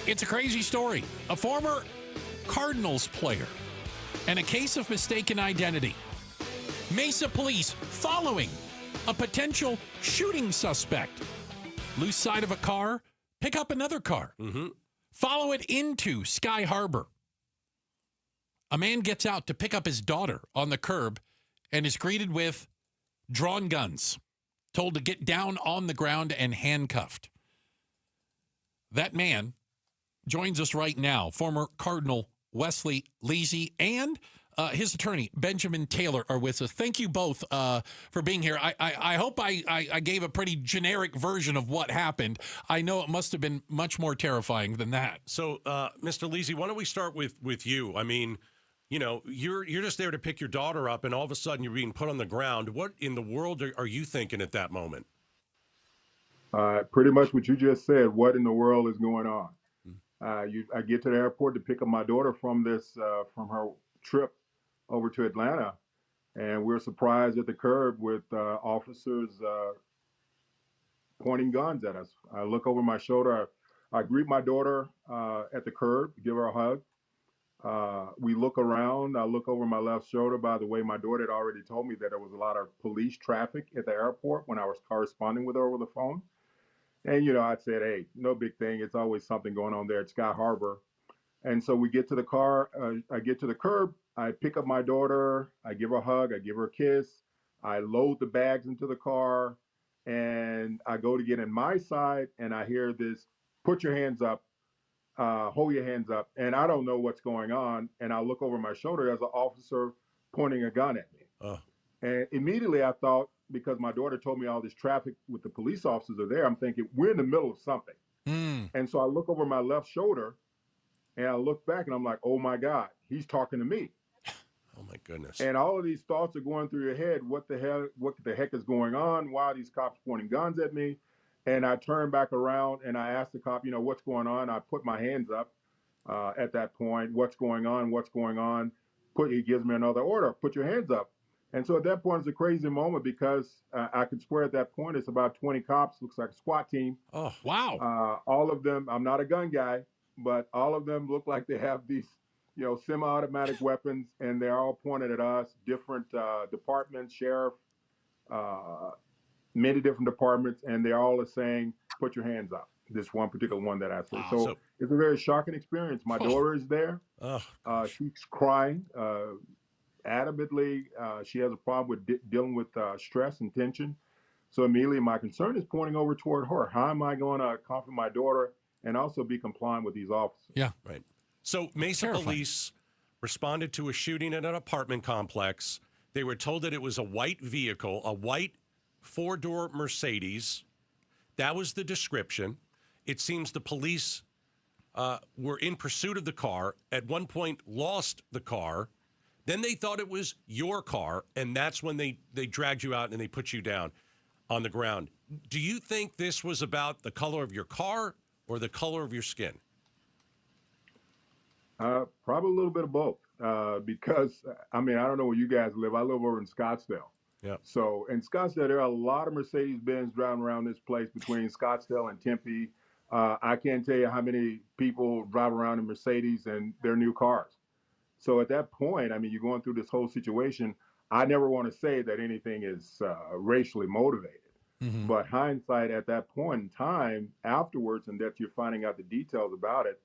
It's a crazy story. A former Cardinals player and a case of mistaken identity. Mesa police following a potential shooting suspect. Lose sight of a car, pick up another car. Follow it into Sky Harbor. A man gets out to pick up his daughter on the curb and is greeted with drawn guns, told to get down on the ground and handcuffed. That man joins us right now, former Cardinal Wesley Leasy and his attorney, Benjamin Taylor, are with us. Thank you both for being here. I hope I gave a pretty generic version of what happened. I know it must have been much more terrifying than that. So, Mr. Leasy, why don't we start with you? I mean, you know, you're just there to pick your daughter up, and all of a sudden you're being put on the ground. What in the world are you thinking at that moment? Pretty much what you just said. What in the world is going on? I get to the airport to pick up my daughter from her trip over to Atlanta, and we're surprised at the curb with officers pointing guns at us. I look over my shoulder. I greet my daughter at the curb, give her a hug. We look around. I look over my left shoulder. By the way, my daughter had already told me that there was a lot of police traffic at the airport when I was corresponding with her over the phone. And, you know, I said, hey, no big thing. It's always something going on there at Sky Harbor. And so we get to the car. I get to the curb. I pick up my daughter. I give her a hug. I give her a kiss. I load the bags into the car. And I go to get in my side. And I hear this, put your hands up, hold your hands up. And I don't know what's going on. And I look over my shoulder. There's an officer pointing a gun at me. And immediately I thought, because my daughter told me all this traffic with the police officers are there, I'm thinking, we're in the middle of something. And so I look over my left shoulder and I look back and I'm like, oh my God, he's talking to me. Oh my goodness. And all of these thoughts are going through your head. What the heck is going on? Why are these cops pointing guns at me? And I turn back around and I ask the cop, you know, what's going on? I put my hands up at that point. What's going on? What's going on? He gives me another order. Put your hands up. And so at that point, it's a crazy moment because I could swear at that point it's about 20 cops, looks like a SWAT team. Oh, wow. All of them, I'm not a gun guy, but all of them look like they have these, you know, semi-automatic weapons, and they're all pointed at us, different departments, sheriff, many different departments, and they're all saying, put your hands up. This one particular one that I said. So it's a very shocking experience. My daughter is there. She's crying. Adamantly, she has a problem with dealing with stress and tension. So immediately my concern is pointing over toward her. How am I going to comfort my daughter and also be compliant with these officers? Yeah. Right. So Mesa police responded to a shooting at an apartment complex. They were told that it was a white vehicle, a white four-door Mercedes. That was the description. It seems the police were in pursuit of the car, at one point lost the car. Then they thought it was your car, and that's when they dragged you out and they put you down on the ground. Do you think this was about the color of your car or the color of your skin? Probably a little bit of both. Because, I mean, I don't know where you guys live. I live over in Scottsdale. Yeah. So in Scottsdale, there are a lot of Mercedes-Benz driving around this place between Scottsdale and Tempe. I can't tell you how many people drive around in Mercedes and their new cars. So at that point, I mean, you're going through this whole situation. I never want to say that anything is racially motivated. But hindsight at that point in time, afterwards, and that you're finding out the details about it,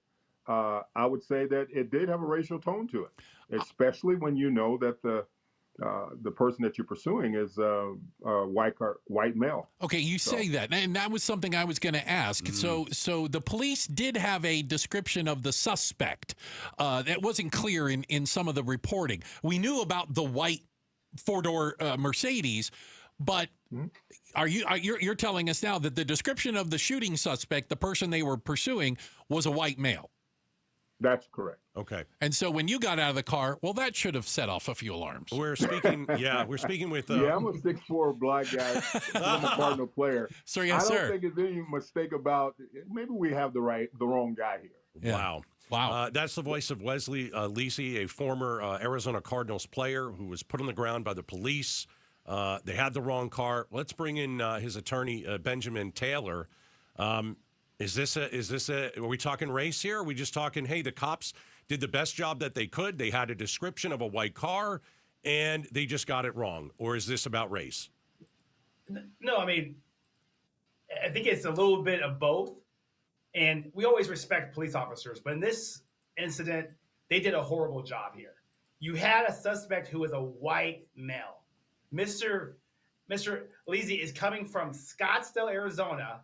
I would say that it did have a racial tone to it, especially when you know that the person that you're pursuing is a white male. Okay, you say that, and that was something I was going to ask. So the police did have a description of the suspect that wasn't clear in some of the reporting. We knew about the white four-door Mercedes, but you're telling us now that the description of the shooting suspect, the person they were pursuing, was a white male. That's correct. Okay. And so when you got out of the car, well, that should have set off a few alarms. We're speaking with... I'm a 6'4" black guy. I'm a Cardinal player. So, yes, I don't think there's any mistake about, maybe we have the wrong guy here. Yeah. Wow. That's the voice of Wesley Leasy, a former Arizona Cardinals player who was put on the ground by the police. They had the wrong car. Let's bring in his attorney, Benjamin Taylor. Are we talking race here? Or are we just talking, hey, the cops did the best job that they could. They had a description of a white car, and they just got it wrong. Or is this about race? No, I mean, I think it's a little bit of both. And we always respect police officers. But in this incident, they did a horrible job here. You had a suspect who was a white male. Mr. Leasy is coming from Scottsdale, Arizona.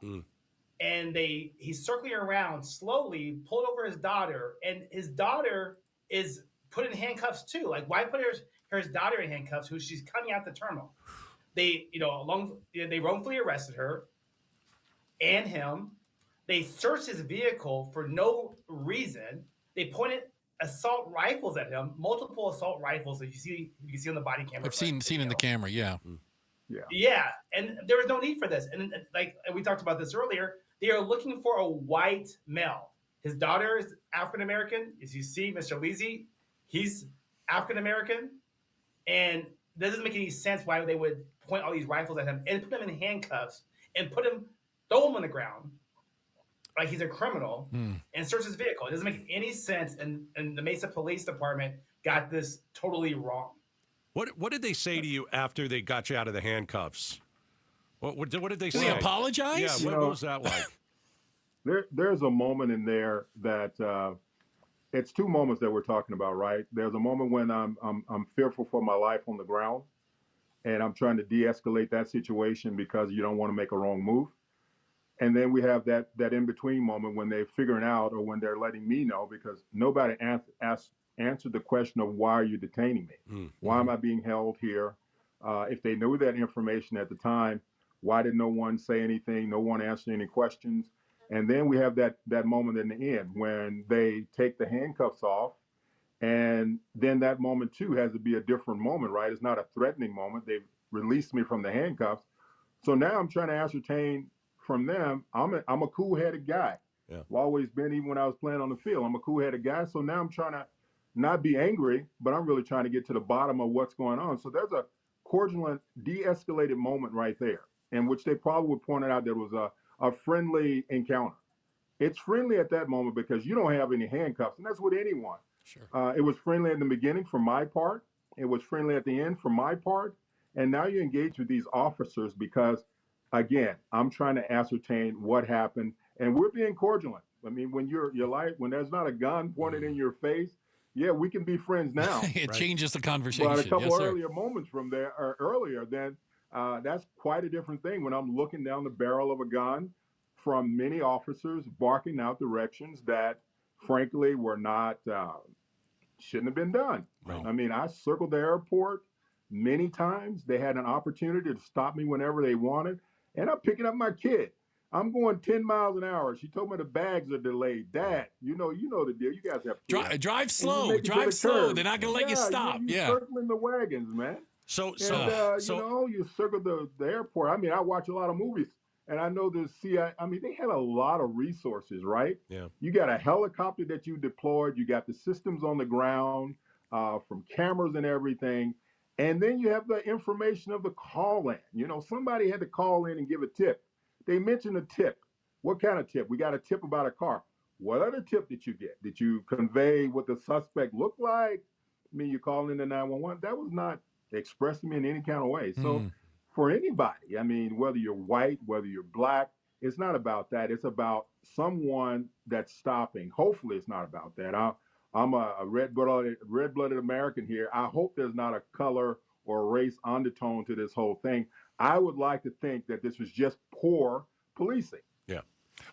And he's circling around slowly, pulled over his daughter, and his daughter is put in handcuffs too. Like, why put his daughter in handcuffs? She's coming out the terminal. They wrongfully arrested her and him. They searched his vehicle for no reason. They pointed assault rifles at him, multiple assault rifles that you can see on the body camera. I've seen in the camera, yeah. Yeah, and there was no need for this. And like we talked about this earlier, they are looking for a white male. His daughter is African American. As you see, Mr. Leasy, he's African American, and that doesn't make any sense why they would point all these rifles at him and put him in handcuffs and throw him on the ground like he's a criminal and search his vehicle. It doesn't make any sense, and the Mesa Police Department got this totally wrong. What did they say to you after they got you out of the handcuffs? What did they say? Did they apologize? Yeah, what was that like? There's a moment in there that it's two moments that we're talking about, right? There's a moment when I'm fearful for my life on the ground, and I'm trying to de-escalate that situation because you don't want to make a wrong move. And then we have that in-between moment when they're figuring out, or when they're letting me know, because nobody answered the question of, why are you detaining me? Why am I being held here? If they knew that information at the time, why did no one say anything? No one answered any questions. And then we have that moment in the end when they take the handcuffs off. And then that moment, too, has to be a different moment, right? It's not a threatening moment. They've released me from the handcuffs. So now I'm trying to ascertain from them, I'm a cool-headed guy. Yeah. I've always been, even when I was playing on the field. I'm a cool-headed guy. So now I'm trying to not be angry, but I'm really trying to get to the bottom of what's going on. So there's a cordial and de-escalated moment right there, in which they probably would point out there was a friendly encounter. It's friendly at that moment because you don't have any handcuffs, and that's with anyone. Sure. It was friendly in the beginning for my part. It was friendly at the end for my part. And now you engage with these officers because, again, I'm trying to ascertain what happened, and we're being cordial. I mean, when when there's not a gun pointed in your face, yeah, we can be friends now. It changes the conversation. But a couple yes, earlier moments from there, or earlier, then that's quite a different thing when I'm looking down the barrel of a gun from many officers barking out directions that, frankly, were not, shouldn't have been done. Right. I mean, I circled the airport many times. They had an opportunity to stop me whenever they wanted. And I'm picking up my kid. I'm going 10 miles an hour. She told me the bags are delayed. Dad, you know the deal. You guys have kids. Drive slow. Drive slow. They're not going to let you stop. You're circling the wagons, man. So you circle the airport. I mean, I watch a lot of movies, and I know the CIA. I mean, they had a lot of resources, right? Yeah. You got a helicopter that you deployed. You got the systems on the ground from cameras and everything. And then you have the information of the call in. You know, somebody had to call in and give a tip. They mentioned a tip. What kind of tip? We got a tip about a car. What other tip did you get? Did you convey what the suspect looked like? I mean, you call in the 911. That was not expressing me in any kind of way. So for anybody, I mean, whether you're white, whether you're black, it's not about that. It's about someone that's stopping. Hopefully it's not about that. I'm a red-blooded American here. I hope there's not a color or race undertone to this whole thing. I would like to think that this was just poor policing. Yeah.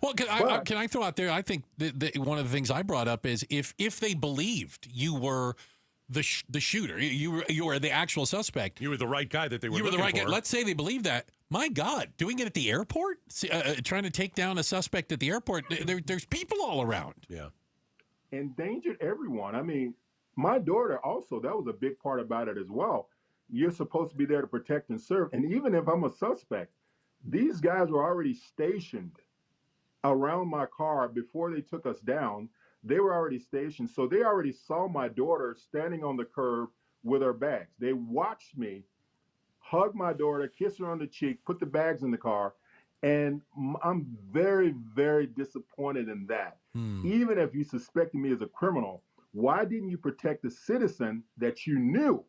Well, can I throw out there? I think one of the things I brought up is if they believed you were the shooter, you were the actual suspect, you were the right guy that they were. You were the looking right for. guy. Let's say they believe that. My God, doing it at the airport, trying to take down a suspect at the airport. There's people all around. Yeah. Endangered everyone. I mean, my daughter also, that was a big part about it as well. You're supposed to be there to protect and serve. And even if I'm a suspect, these guys were already stationed around my car before they took us down. They were already stationed. So they already saw my daughter standing on the curb with her bags. They watched me hug my daughter, kiss her on the cheek, put the bags in the car. And I'm very, very disappointed in that. Even if you suspected me as a criminal, why didn't you protect the citizen that you knew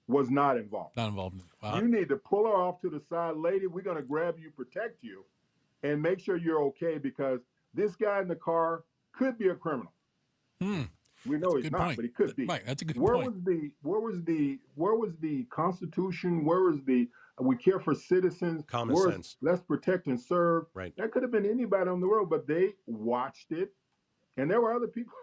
was not involved? Not involved. Wow. You need to pull her off to the side. Lady, we're going to grab you, protect you, and make sure you're okay, because this guy in the car could be a criminal. We know he's not, but he could be. Right, that's a good Where point. Where was the Constitution? Where was the we care for citizens? Common sense. Let's protect and serve. Right. That could have been anybody on the road, but they watched it, and there were other people,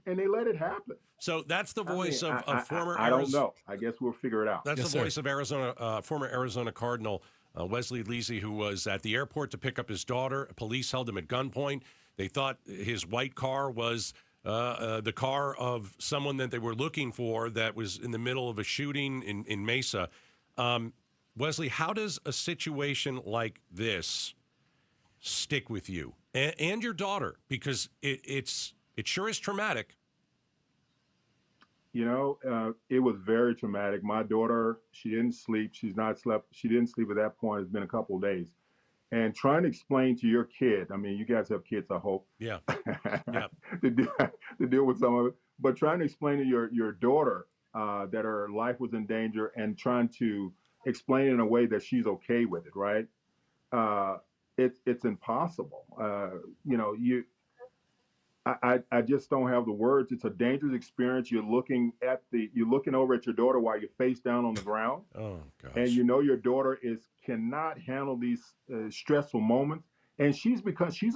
and they let it happen. So that's the voice of former. I don't know. I guess we'll figure it out. That's the voice of former Arizona Cardinal Wesley Leasy, who was at the airport to pick up his daughter. Police held him at gunpoint. They thought his white car was the car of someone that they were looking for that was in the middle of a shooting in Mesa. Wesley, how does a situation like this stick with you and your daughter? Because it sure is traumatic. You know, it was very traumatic. My daughter, she didn't sleep. She didn't sleep at that point. It's been a couple of days. And trying to explain to your kid, I mean, you guys have kids, I hope. Yeah. to deal with some of it. But trying to explain to your daughter that her life was in danger, and trying to explain it in a way that she's okay with it, right? It's impossible. I just don't have the words. It's a dangerous experience. You're looking over at your daughter while you're face down on the ground. Oh gosh. And you know your daughter cannot handle these stressful moments, and she's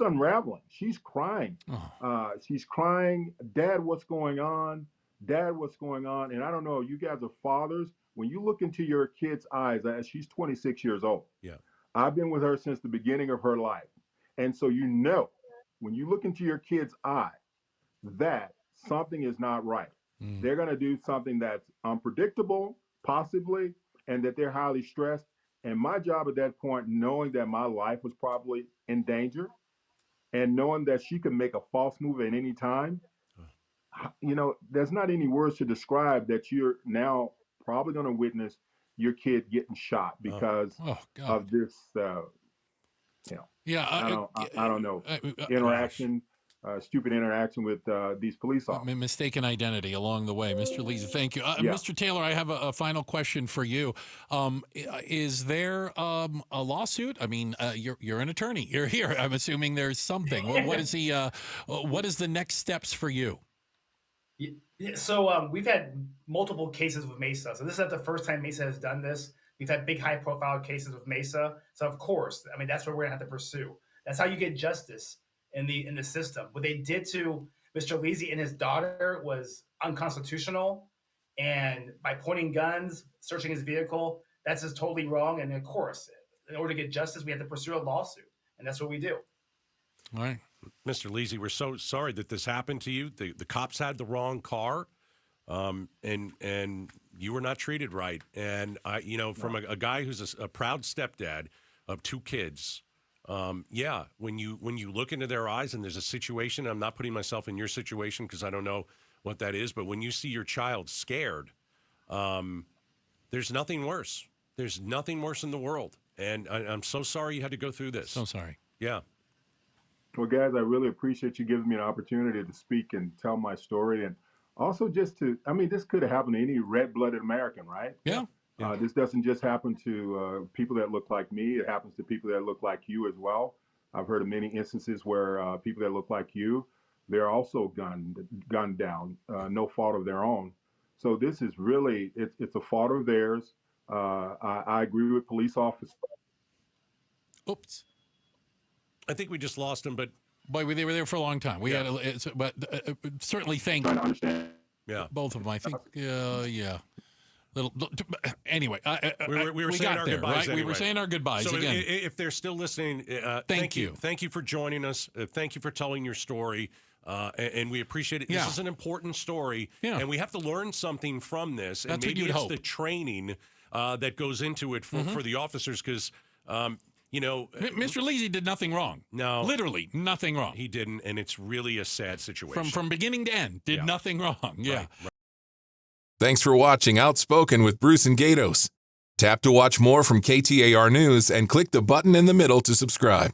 unraveling. She's crying. She's crying. Dad, what's going on? Dad, what's going on? And I don't know. You guys are fathers. When you look into your kid's eyes, she's 26 years old. Yeah. I've been with her since the beginning of her life, and so you know, when you look into your kid's eye, that something is not right. They're going to do something that's unpredictable, possibly, and that they're highly stressed. And my job at that point, knowing that my life was probably in danger, and knowing that she could make a false move at any time, you know, there's not any words to describe that you're now probably going to witness your kid getting shot because of this, I don't know, stupid interaction with these police officers. Mistaken identity along the way. Mr. Leasy, thank you. Mr. Taylor, I have a final question for you. Is there a lawsuit? I mean, you're an attorney. You're here. I'm assuming there's something. What is the next steps for you? So we've had multiple cases with Mesa. So this is not the first time Mesa has done this. We've had big, high-profile cases with Mesa. So of course, I mean, that's what we're gonna have to pursue. That's how you get justice in the system. What they did to Mr. Leasy and his daughter was unconstitutional, and by pointing guns, searching his vehicle, that's just totally wrong. And of course, in order to get justice, we have to pursue a lawsuit, and that's what we do. All right. Mr. Leasy, we're so sorry that this happened to you. The cops had the wrong car, and you were not treated right. And from a guy who's a proud stepdad of 2 kids, when you look into their eyes and there's a situation, I'm not putting myself in your situation because I don't know what that is, but when you see your child scared, there's nothing worse. There's nothing worse in the world. And I'm so sorry you had to go through this. So sorry. Yeah. Well, guys, I really appreciate you giving me an opportunity to speak and tell my story. And also this could have happened to any red-blooded American, right? Yeah. This doesn't just happen to people that look like me. It happens to people that look like you as well. I've heard of many instances where people that look like you, they're also gunned down, no fault of their own. So this is really, it's a fault of theirs. I agree with police officers. Oops. I think we just lost him, but they were there for a long time. We had, certainly thank both of them. I think, Anyway, we were saying our goodbyes. Right? Anyway. We were saying our goodbyes so again. If they're still listening, thank you. Thank you for joining us. Thank you for telling your story, and we appreciate it. This is an important story, and we have to learn something from this. And That's maybe what you'd it's hope. the training that goes into it for the officers, because. Mr. Leasy did nothing wrong. No. Literally nothing wrong. He didn't, and it's really a sad situation. From beginning to end, did nothing wrong. Yeah. Right. Thanks for watching Outspoken with Bruce and Gaydos. Tap to watch more from KTAR News and click the button in the middle to subscribe.